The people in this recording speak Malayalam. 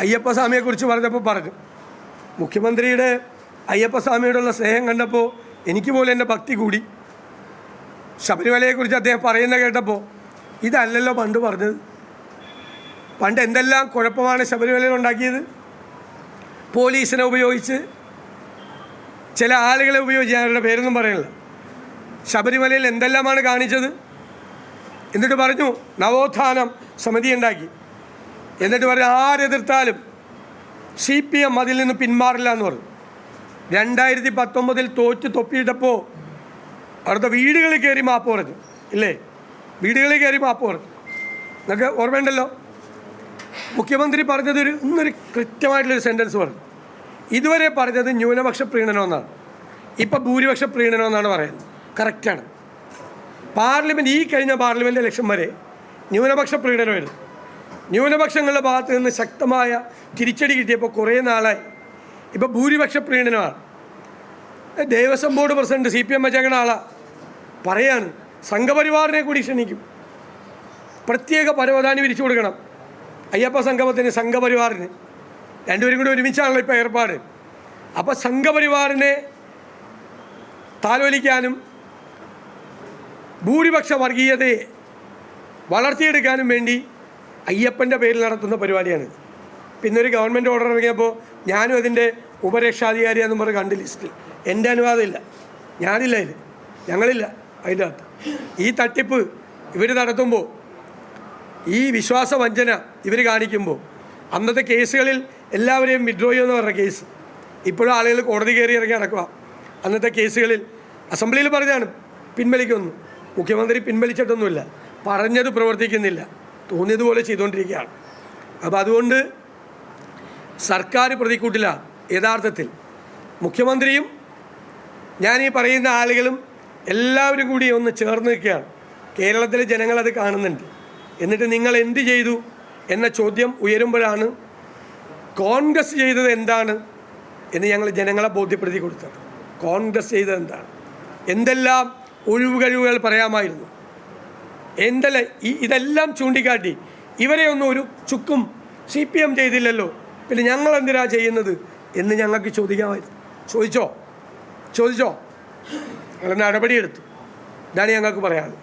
അയ്യപ്പസ്വാമിയെക്കുറിച്ച് പറഞ്ഞപ്പോൾ പറഞ്ഞു, മുഖ്യമന്ത്രിയുടെ അയ്യപ്പസ്വാമിയോടുള്ള സ്നേഹം കണ്ടപ്പോൾ എനിക്ക് പോലും എൻ്റെ ഭക്തി കൂടി. ശബരിമലയെക്കുറിച്ച് അദ്ദേഹം പറയുന്ന കേട്ടപ്പോൾ ഇതല്ലല്ലോ പണ്ട് പറഞ്ഞത്. പണ്ട് എന്തെല്ലാം കുഴപ്പമാണ് ശബരിമലയിൽ ഉണ്ടാക്കിയത്. പോലീസിനെ ഉപയോഗിച്ച്, ചില ആളുകളെ ഉപയോഗിച്ച്, അവരുടെ പേരൊന്നും പറയുന്നില്ല, ശബരിമലയിൽ എന്തെല്ലാമാണ് കാണിച്ചത്. എന്നിട്ട് പറഞ്ഞു നവോത്ഥാനം സമിതി ഉണ്ടാക്കി. എന്നിട്ട് പറഞ്ഞു ആരെതിർത്താലും CPM അതിൽ നിന്ന് പിന്മാറില്ല എന്ന് പറഞ്ഞു. 2019 തോറ്റ് തൊപ്പിയിട്ടപ്പോൾ അവിടുത്തെ വീടുകളിൽ കയറി മാപ്പ് പറഞ്ഞു, ഇല്ലേ? വീടുകളിൽ കയറി മാപ്പ് പറഞ്ഞു. എന്നൊക്കെ ഓർമ്മയുണ്ടല്ലോ. മുഖ്യമന്ത്രി പറഞ്ഞത് ഇന്നൊരു കൃത്യമായിട്ടുള്ളൊരു സെൻറ്റൻസ് പറഞ്ഞു. ഇതുവരെ പറഞ്ഞത് ന്യൂനപക്ഷ പ്രീണനമെന്നാണ്, ഇപ്പം ഭൂരിപക്ഷ പ്രീണനമെന്നാണ് പറയുന്നത്. കറക്റ്റാണ്. പാർലമെൻറ്റ്, ഈ കഴിഞ്ഞ പാർലമെൻറ്റ് ഇലക്ഷൻ വരെ ന്യൂനപക്ഷ പ്രീണനമായിരുന്നു. ന്യൂനപക്ഷങ്ങളുടെ ഭാഗത്ത് നിന്ന് ശക്തമായ തിരിച്ചടി കിട്ടിയപ്പോൾ കുറേ നാളായി ഇപ്പോൾ ഭൂരിപക്ഷ പ്രീണനമാണ്. ദേവസ്വം ബോർഡ് പ്രസിഡന്റ് CPM വെച്ചേക്കുന്ന ആളാണ് പറയാണ്, സംഘപരിവാറിനെ കൂടി ക്ഷണിക്കും, പ്രത്യേക പരവധാനി വിരിച്ചു കൊടുക്കണം അയ്യപ്പ സംഗമത്തിന്, സംഘപരിവാറിന്. രണ്ടുപേരും കൂടി ഒരുമിച്ചാണല്ലോ ഇപ്പോൾ ഏർപ്പാട്. അപ്പോൾ സംഘപരിവാറിനെ താലോലിക്കാനും ഭൂരിപക്ഷ വർഗീയതയെ വളർത്തിയെടുക്കാനും വേണ്ടി അയ്യപ്പൻ്റെ പേരിൽ നടത്തുന്ന പരിപാടിയാണിത്. പിന്നെ ഒരു ഗവൺമെൻറ് ഓർഡർ ഇറങ്ങിയപ്പോൾ ഞാനും അതിൻ്റെ ഉപരക്ഷാധികാരിയാണെന്ന് പറഞ്ഞ് കണ്ട് ലിസ്റ്റിൽ. എൻ്റെ അനുവാദമില്ല, ഞാനില്ല, ഇത് ഞങ്ങളില്ല അതിൻ്റെ അകത്ത്. ഈ തട്ടിപ്പ് ഇവർ നടത്തുമ്പോൾ, ഈ വിശ്വാസവഞ്ചന ഇവർ കാണിക്കുമ്പോൾ, അന്നത്തെ കേസുകളിൽ എല്ലാവരെയും വിഡ്രോ ചെയ്യുമെന്ന് പറഞ്ഞ കേസ് ഇപ്പോഴും ആളുകൾ കോടതി കയറി ഇറങ്ങി നടക്കുക. അന്നത്തെ കേസുകളിൽ അസംബ്ലിയിൽ പറഞ്ഞാണ് പിൻവലിക്കുമെന്ന്. മുഖ്യമന്ത്രി പിൻവലിച്ചിട്ടൊന്നുമില്ല, പറഞ്ഞത് പ്രവർത്തിക്കുന്നില്ല, തോന്നിയതുപോലെ ചെയ്തുകൊണ്ടിരിക്കുകയാണ്. അപ്പോൾ അതുകൊണ്ട് സർക്കാർ പ്രതിക്കൂട്ടിലാണ് യഥാർത്ഥത്തിൽ. മുഖ്യമന്ത്രിയും ഞാനീ പറയുന്ന ആളുകളും എല്ലാവരും കൂടി ഒന്ന് ചേർന്ന് നിൽക്കുകയാണ്. കേരളത്തിലെ ജനങ്ങളത് കാണുന്നുണ്ട്. എന്നിട്ട് നിങ്ങൾ എന്ത് ചെയ്തു എന്ന ചോദ്യം ഉയരുമ്പോഴാണ് കോൺഗ്രസ് ചെയ്തത് എന്താണ് എന്ന് ഞങ്ങൾ ജനങ്ങളെ ബോധ്യപ്പെടുത്തി കൊടുത്തത്. കോൺഗ്രസ് ചെയ്തത് എന്താണ്, എന്തെല്ലാം ഒഴിവുകഴിവുകൾ പറയാമായിരുന്നു, ഇതെല്ലാം ചൂണ്ടിക്കാട്ടി ഇവരെ ഒന്നും ഒരു ചുക്കും CPM ചെയ്തില്ലല്ലോ, പിന്നെ ഞങ്ങൾ എന്തിനാ ചെയ്യുന്നത് എന്ന് ഞങ്ങൾക്ക് ചോദിക്കാമായിരുന്നു. ചോദിച്ചോ? ഞങ്ങൾ നടപടിയെടുത്തു. ഇതാണ് ഞങ്ങൾക്ക് പറയാനുള്ളത്.